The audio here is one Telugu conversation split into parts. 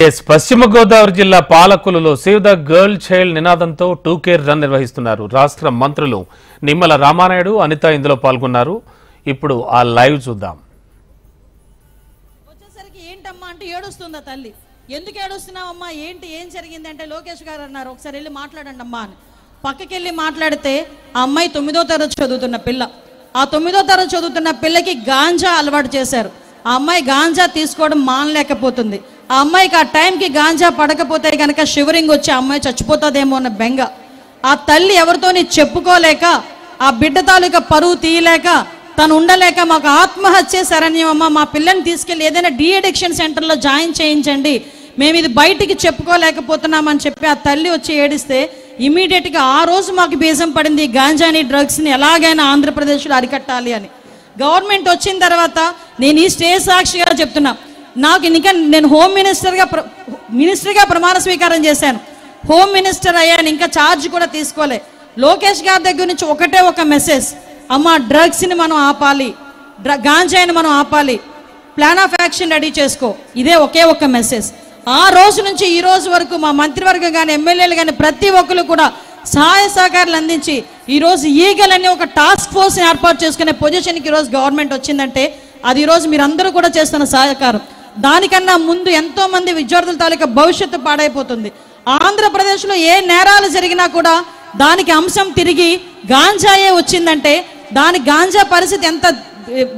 పశ్చిమ గోదావరి జిల్లా పాలకులలో సేవ్ ద గర్ల్ చైల్డ్ నినాదంతో 2K రన్ నిర్వహిస్తున్నారు. రాష్ట్ర మంత్రులు నిమ్మల రామానాయుడు, అనిత ఇందులో పాల్గొన్నారు. ఇప్పుడు ఆ లైవ్ చూద్దాం. వచ్చేసరికి ఏంటమ్మా అంటే ఏడుస్తుందా తల్లి. ఎందుకు ఏడుస్తున్నావమ్మా, ఏంటి ఏం జరిగింది అంటే లోకేష్ గారు అన్నారు ఒకసారి వెళ్ళి మాట్లాడండి అమ్మా అని. పక్కకి వెళ్ళి మాట్లాడితే ఆ అమ్మాయి 9వ తరగతి చదువుతున్న పిల్ల. ఆ 9వ తరగతి చదువుతున్న పిల్లకి గాంజా అలవాటు చేశారు. ఆ అమ్మాయి గాంజా తీసుకోవడం మానలేకపోతుంది. ఆ అమ్మాయికి ఆ టైంకి గాంజా పడకపోతే కనుక షివరింగ్ వచ్చి ఆ అమ్మాయి చచ్చిపోతుందేమో అన్న బెంగ. ఆ తల్లి ఎవరితోని చెప్పుకోలేక, ఆ బిడ్డ తాలూకా పరువు తీయలేక, తను ఉండలేక మాకు ఆత్మహత్య శరణ్యమమ్మ, మా పిల్లని తీసుకెళ్ళి ఏదైనా డీఅడిక్షన్ సెంటర్లో జాయిన్ చేయించండి, మేము ఇది బయటికి చెప్పుకోలేకపోతున్నామని చెప్పి ఆ తల్లి వచ్చి ఏడిస్తే ఇమీడియట్గా ఆ రోజు మాకు బీజం పడింది గాంజాని డ్రగ్స్ని ఎలాగైనా ఆంధ్రప్రదేశ్లో అరికట్టాలి అని. గవర్నమెంట్ వచ్చిన తర్వాత నేను ఈ స్టేజ్ సాక్షిగా చెప్తున్నా, నాకు ఇంకా నేను హోమ్ మినిస్టర్గా ప్రమాణ స్వీకారం చేశాను, హోమ్ మినిస్టర్ అయ్యాను, ఇంకా ఛార్జ్ కూడా తీసుకోలే. లోకేష్ గారి దగ్గర నుంచి ఒకటే ఒక మెసేజ్, అమ్మ డ్రగ్స్ని మనం ఆపాలి, గాంజాని మనం ఆపాలి, ప్లాన్ ఆఫ్ యాక్షన్ రెడీ చేసుకో, ఇదే ఒకే ఒక్క మెసేజ్. ఆ రోజు నుంచి ఈ రోజు వరకు మా మంత్రివర్గం కానీ ఎమ్మెల్యేలు కానీ ప్రతి ఒక్కరు కూడా సహాయ సహకారాలు అందించి ఈరోజు ఈగల్ అనే ఒక టాస్క్ ఫోర్స్ని ఏర్పాటు చేసుకునే పొజిషన్కి ఈరోజు గవర్నమెంట్ వచ్చిందంటే అది ఈరోజు మీరందరూ కూడా చేస్తున్న సహకారం. దానికన్నా ముందు ఎంతోమంది విద్యార్థుల తాలూకా భవిష్యత్తు పాడైపోతుంది. ఆంధ్రప్రదేశ్లో ఏ నేరాలు జరిగినా కూడా దానికి అంశం తిరిగి గాంజాయే వచ్చిందంటే దాని గాంజా పరిస్థితి ఎంత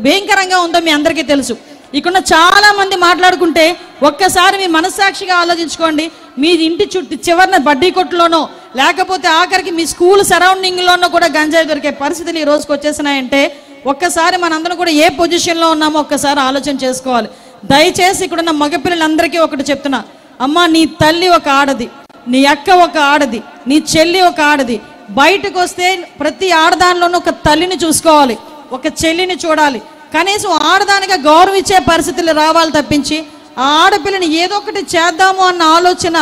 భయంకరంగా ఉందో మీ అందరికీ తెలుసు. ఇక్కడ చాలా మంది మాట్లాడుకుంటే ఒక్కసారి మీ మనస్సాక్షిగా ఆలోచించుకోండి. మీ ఇంటి చుట్టూ చివరిన బడ్డీ కొట్టులోనో లేకపోతే ఆఖరికి మీ స్కూల్ సరౌండింగ్లోనో కూడా గంజాయి దొరికే పరిస్థితులు ఈ రోజుకి వచ్చేసినాయంటే ఒక్కసారి మనందరం కూడా ఏ పొజిషన్లో ఉన్నామో ఒక్కసారి ఆలోచన చేసుకోవాలి. దయచేసి ఇక్కడున్న మగపిల్లలందరికీ ఒకటి చెప్తున్నా, అమ్మ నీ తల్లి ఒక ఆడది, నీ అక్క ఒక ఆడది, నీ చెల్లి ఒక ఆడది. బయటకు వస్తే ప్రతి ఆడదానిలోనూ ఒక తల్లిని చూసుకోవాలి, ఒక చెల్లిని చూడాలి. కనీసం ఆడదానిగా గౌరవించే పరిస్థితులు రావాలి తప్పించి ఆ ఆడపిల్లని ఏదో ఒకటి చేద్దాము అన్న ఆలోచన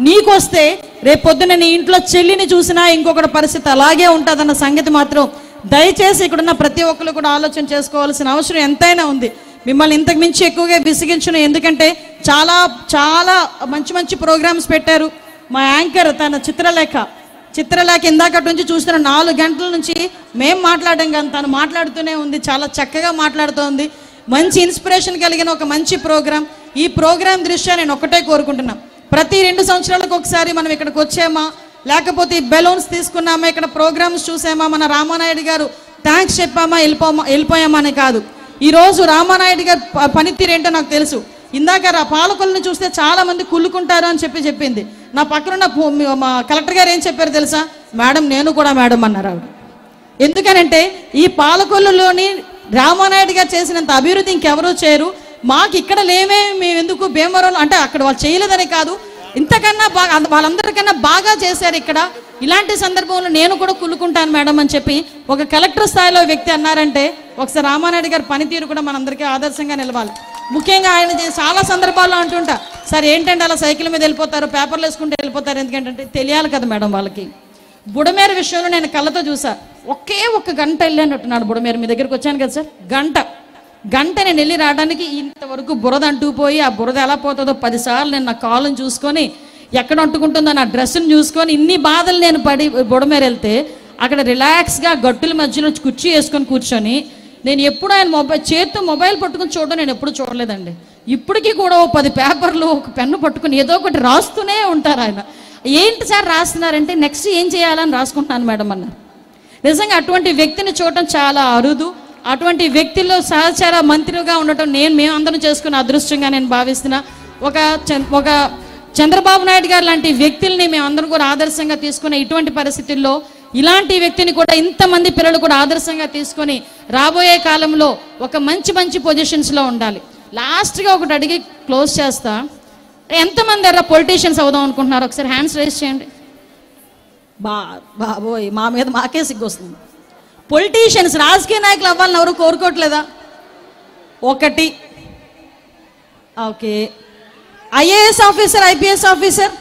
నీకొస్తే రేపొద్దున నీ ఇంట్లో చెల్లిని చూసినా ఇంకొకటి పరిస్థితి అలాగే ఉంటుందన్న సంగతి మాత్రం దయచేసి ఇక్కడున్న ప్రతి ఒక్కరు కూడా ఆలోచన చేసుకోవాల్సిన అవసరం ఎంతైనా ఉంది. మిమ్మల్ని ఇంతకు మించి ఎక్కువగా విసిగించను, ఎందుకంటే చాలా చాలా మంచి మంచి ప్రోగ్రామ్స్ పెట్టారు. మా యాంకర్ తన చిత్రలేఖ ఇందాకటి నుంచి చూస్తున్న 4 గంటల నుంచి మేము మాట్లాడడం కానీ తను మాట్లాడుతూనే ఉంది, చాలా చక్కగా మాట్లాడుతోంది. మంచి ఇన్స్పిరేషన్ కలిగిన ఒక మంచి ప్రోగ్రాం. ఈ ప్రోగ్రాం దృష్ట్యా నేను ఒకటే కోరుకుంటున్నాం, ప్రతి 2 సంవత్సరాలకు ఒకసారి మనం ఇక్కడికి వచ్చామా, లేకపోతే ఈ బెలూన్స్ తీసుకున్నామా, ఇక్కడ ప్రోగ్రామ్స్ చూసామా, మన రామానాయుడు గారు థ్యాంక్స్ చెప్పామా వెళ్ళిపోయామా అని కాదు. ఈరోజు రామానాయుడు గారు పనితీరు ఏంటో నాకు తెలుసు. ఇందాక పాలకులను చూస్తే చాలా మంది కుళ్ళుకుంటారు అని చెప్పింది. నా పక్కనున్న మా కలెక్టర్ గారు ఏం చెప్పారు తెలుసా, మేడం నేను కూడా మేడం అన్నారు ఆవిడ. ఎందుకనంటే ఈ పాలకొల్లులోని రామానాయుడు గారు చేసినంత అభివృద్ధి ఇంకెవరూ చేయరు, మాకు ఇక్కడ లేమే, మేము ఎందుకు భీమవరం అంటే అక్కడ వాళ్ళు చేయలేదని కాదు, ఇంతకన్నా బాగా వాళ్ళందరికన్నా బాగా చేశారు ఇక్కడ. ఇలాంటి సందర్భంలో నేను కూడా కుళ్ళుకుంటాను మేడం అని చెప్పి ఒక కలెక్టర్ స్థాయిలో వ్యక్తి అన్నారంటే ఒకసారి రామానాయుడు గారి పనితీరు కూడా మనందరికీ ఆదర్శంగా నిలవాలి. ముఖ్యంగా ఆయన చాలా సందర్భాల్లో అంటుంటా, సార్ ఏంటంటే అలా సైకిల్ మీద వెళ్ళిపోతారు, పేపర్లు వేసుకుంటూ వెళ్ళిపోతారు, ఎందుకంటే తెలియాలి కదా మేడం వాళ్ళకి. బుడమేరు విషయంలో నేను కళ్ళతో చూసా, ఒకే 1 గంట వెళ్ళానంటున్నాడు బుడమేరు. మీ దగ్గరికి వచ్చాను కదా సార్, గంట నేను వెళ్ళి రావడానికి ఇంతవరకు బురద అంటుకుపోయి ఆ బురద ఎలా పోతుందో 10 సార్లు నేను నా కాళ్ళని చూసుకొని ఎక్కడ అంటుకుంటుందో నా డ్రెస్సును చూసుకొని ఇన్ని బాధలు నేను పడి బుడమేరు వెళ్తే అక్కడ రిలాక్స్గా గట్టుల మధ్యలో కుర్చీ వేసుకొని కూర్చొని నేను ఎప్పుడు ఆయన చేతితో మొబైల్ పట్టుకుని చూడడం నేను ఎప్పుడు చూడలేదండి. ఇప్పటికీ కూడా 10 పేపర్లు 1 పెన్ను పట్టుకుని ఏదో ఒకటి రాస్తూనే ఉంటారు ఆయన. ఏంటి సార్ రాస్తున్నారంటే నెక్స్ట్ ఏం చేయాలని రాసుకుంటున్నాను మేడం అన్నారు. నిజంగా అటువంటి వ్యక్తిని చూడటం చాలా అరుదు. అటువంటి వ్యక్తుల్లో సహచార మంత్రిగా ఉండటం మేమందరం చేసుకున్న అదృష్టంగా నేను భావిస్తున్నా. ఒక చంద్రబాబు నాయుడు గారు లాంటి వ్యక్తుల్ని మేమందరం కూడా ఆదర్శంగా తీసుకునే ఇటువంటి పరిస్థితుల్లో ఇలాంటి వ్యక్తిని కూడా ఇంతమంది పిల్లలు కూడా ఆదర్శంగా తీసుకొని రాబోయే కాలంలో ఒక మంచి పొజిషన్స్లో ఉండాలి. లాస్ట్గా ఒకటి అడిగి క్లోజ్ చేస్తా, ఎంతమంది ఎర్ర పొలిటీషియన్స్ అవుదాం అనుకుంటున్నారు ఒకసారి హ్యాండ్స్ రైజ్ చేయండి. బాబోయ్ మా మీద మాకే సిగ్గు వస్తుంది. పొలిటీషియన్స్ రాజకీయ నాయకులు అవ్వాలని ఎవరు కోరుకోవట్లేదా? ఒకటి okay, IAS officer, IPS officer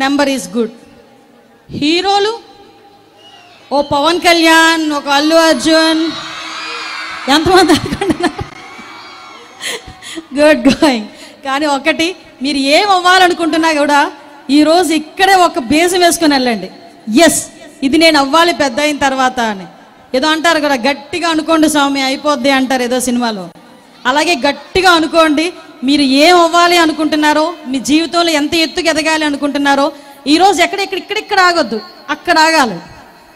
number is good. హీరోలు ఓ పవన్ కళ్యాణ్, ఒక అల్లు అర్జున్, ఎంతమంది అనుకుంటున్నారు? Good going. కానీ ఒకటి, మీరు ఏం అవ్వాలనుకుంటున్నా కూడా ఈరోజు ఇక్కడే ఒక బేసం వేసుకొని వెళ్ళండి. ఎస్, ఇది నేను అవ్వాలి పెద్ద అయిన తర్వాత అని. ఏదో అంటారు కదా, గట్టిగా అనుకోండి స్వామి అయిపోద్ది అంటారు ఏదో సినిమాలో. అలాగే గట్టిగా అనుకోండి, మీరు ఏం అవ్వాలి అనుకుంటున్నారో, మీ జీవితంలో ఎంత ఎత్తుకు ఎదగాలి అనుకుంటున్నారో ఈరోజు ఇక్కడ ఆగొద్దు, అక్కడ ఆగాలి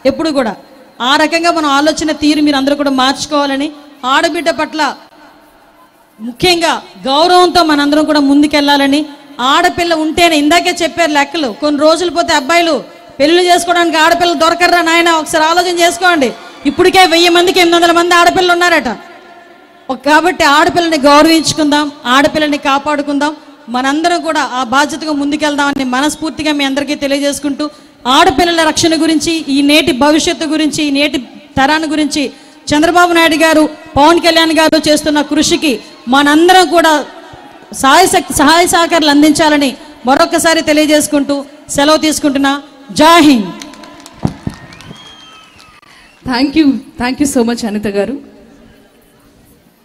ఎప్పుడు కూడా. ఆ రకంగా మనం ఆలోచన తీరు మీరు అందరూ కూడా మార్చుకోవాలని, ఆడబిడ్డ పట్ల ముఖ్యంగా గౌరవంతో మనందరం కూడా ముందుకెళ్ళాలని. ఆడపిల్ల ఉంటేనే, ఇందాకే చెప్పారు లెక్కలు, కొన్ని రోజులు పోతే అబ్బాయిలు పెళ్లి చేసుకోవడానికి ఆడపిల్లలు దొరకర్రా నాయన. ఒకసారి ఆలోచన చేసుకోండి, ఇప్పటికే 1000 మందికి 800 మంది ఆడపిల్లలు ఉన్నారట. కాబట్టి ఆడపిల్లని గౌరవించుకుందాం, ఆడపిల్లని కాపాడుకుందాం, మనందరం కూడా ఆ బాధ్యతగా ముందుకెళ్దామని మనస్ఫూర్తిగా మీ అందరికీ తెలియజేసుకుంటూ, ఆడపిల్లల రక్షణ గురించి, ఈ నేటి భవిష్యత్తు గురించి, ఈ నేటి తరాన్ని గురించి చంద్రబాబు నాయుడు గారు, పవన్ కళ్యాణ్ గారు చేస్తున్న కృషికి మనందరం కూడా సహాయ సహకారాలు అందించాలని మరొకసారి తెలియజేసుకుంటూ సెలవు తీసుకుంటున్నా. Jai Hind. Thank you so much Anitha garu.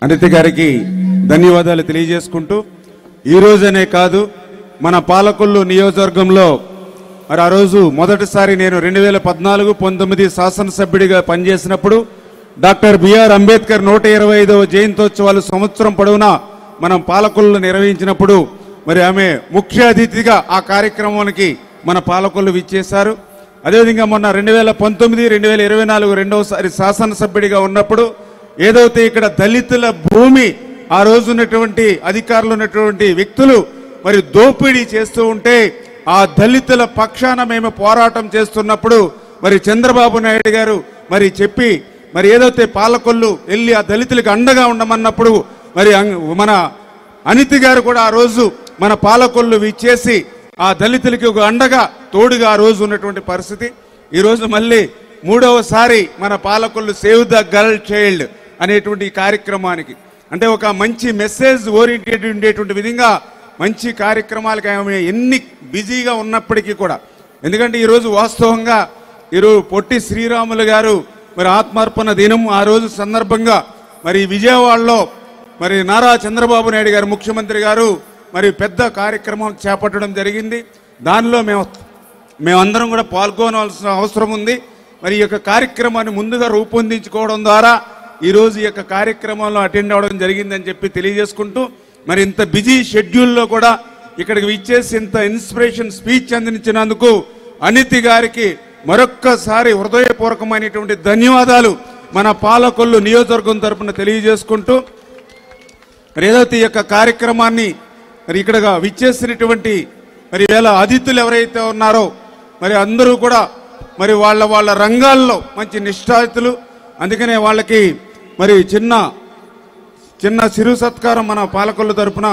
Anitha గారికి ధన్యవాదాలు తెలియజేసుకుంటూ, ఈ రోజనే కాదు మన పాలకొల్లు నియోజకవర్గంలో మరి ఆ రోజు మొదటిసారి నేను 2014-19 శాసనసభ్యుడిగా పనిచేసినప్పుడు డాక్టర్ బిఆర్ అంబేద్కర్ 125వ జయంతోత్సవాలు సంవత్సరం పొడవునా మనం పాలకొల్లు నిర్వహించినప్పుడు మరి ఆమె ముఖ్య అతిథిగా ఆ కార్యక్రమానికి మన పాలకొల్లు విచ్చేశారు. అదేవిధంగా మొన్న 2019-2024 రెండవసారి శాసనసభ్యుడిగా ఉన్నప్పుడు ఏదైతే ఇక్కడ దళితుల భూమి ఆ రోజు ఉన్నటువంటి అధికారులు ఉన్నటువంటి వ్యక్తులు మరి దోపిడీ చేస్తూ ఉంటే ఆ దళితుల పక్షాన మేము పోరాటం చేస్తున్నప్పుడు మరి చంద్రబాబు నాయుడు గారు మరి చెప్పి మరి ఏదైతే పాలకొల్లు వెళ్ళి ఆ దళితులకు అండగా ఉండమన్నప్పుడు మరి మన అనిత గారు కూడా ఆ రోజు మన పాలకొల్లు విచ్చేసి ఆ దళితులకి ఒక అండగా తోడుగా ఆ రోజు ఉన్నటువంటి పరిస్థితి. ఈరోజు మళ్ళీ 3వసారి మన Palakollu save the girl child అనేటువంటి కార్యక్రమానికి, అంటే ఒక మంచి మెసేజ్ ఓరియంటెడ్ ఉండేటువంటి విధంగా మంచి కార్యక్రమాలకి ఆమె ఎన్ని బిజీగా ఉన్నప్పటికీ కూడా, ఎందుకంటే ఈరోజు వాస్తవంగా ఈరోజు పొట్టి శ్రీరాములు గారు మరి ఆత్మార్పణ దినం ఆ రోజు సందర్భంగా మరి విజయవాడలో మరి నారా చంద్రబాబు నాయుడు గారు ముఖ్యమంత్రి గారు మరి పెద్ద కార్యక్రమం చేపట్టడం జరిగింది. దానిలో మేమందరం కూడా పాల్గొనవలసిన అవసరం ఉంది. మరి ఈ యొక్క కార్యక్రమాన్ని ముందుగా రూపొందించుకోవడం ద్వారా ఈరోజు ఈ యొక్క కార్యక్రమంలో అటెండ్ అవ్వడం జరిగిందని చెప్పి తెలియజేసుకుంటూ, మరి ఇంత బిజీ షెడ్యూల్లో కూడా ఇక్కడికి విచ్చేసి ఇంత ఇన్స్పిరేషన్ స్పీచ్ అందించినందుకు అనితి గారికి మరొక్కసారి హృదయపూర్వకమైనటువంటి ధన్యవాదాలు మన పాలకొల్లు నియోజకవర్గం తరపున తెలియజేసుకుంటూ, మరి ఏదైతే ఈ యొక్క కార్యక్రమాన్ని మరి ఇక్కడ విచ్చేసినటువంటి మరి వేళ అతిథులు ఎవరైతే ఉన్నారో మరి అందరూ కూడా మరి వాళ్ళ రంగాల్లో మంచి నిష్ఠాతులు, అందుకనే వాళ్ళకి మరి చిన్న చిరు సత్కారం మన పాలకొల్లు తరపున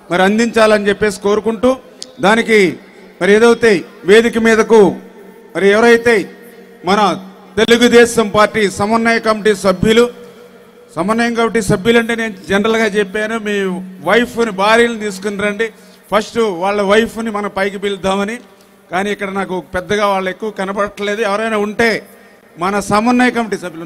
మరి అందించాలని చెప్పేసి కోరుకుంటూ, దానికి మరి ఏదైతే వేదిక మీదకు మరి ఎవరైతే మన తెలుగుదేశం పార్టీ సమన్వయ కమిటీ సభ్యులు అంటే నేను జనరల్గా చెప్పాను, మీ వైఫ్ని భార్యను తీసుకుని రండి, ఫస్ట్ వాళ్ళ వైఫ్ని మనం పైకి పిలుద్దామని. కానీ ఇక్కడ నాకు పెద్దగా వాళ్ళు ఎక్కువ కనపడట్లేదు. ఎవరైనా ఉంటే మన సమన్వయ కమిటీ సభ్యులు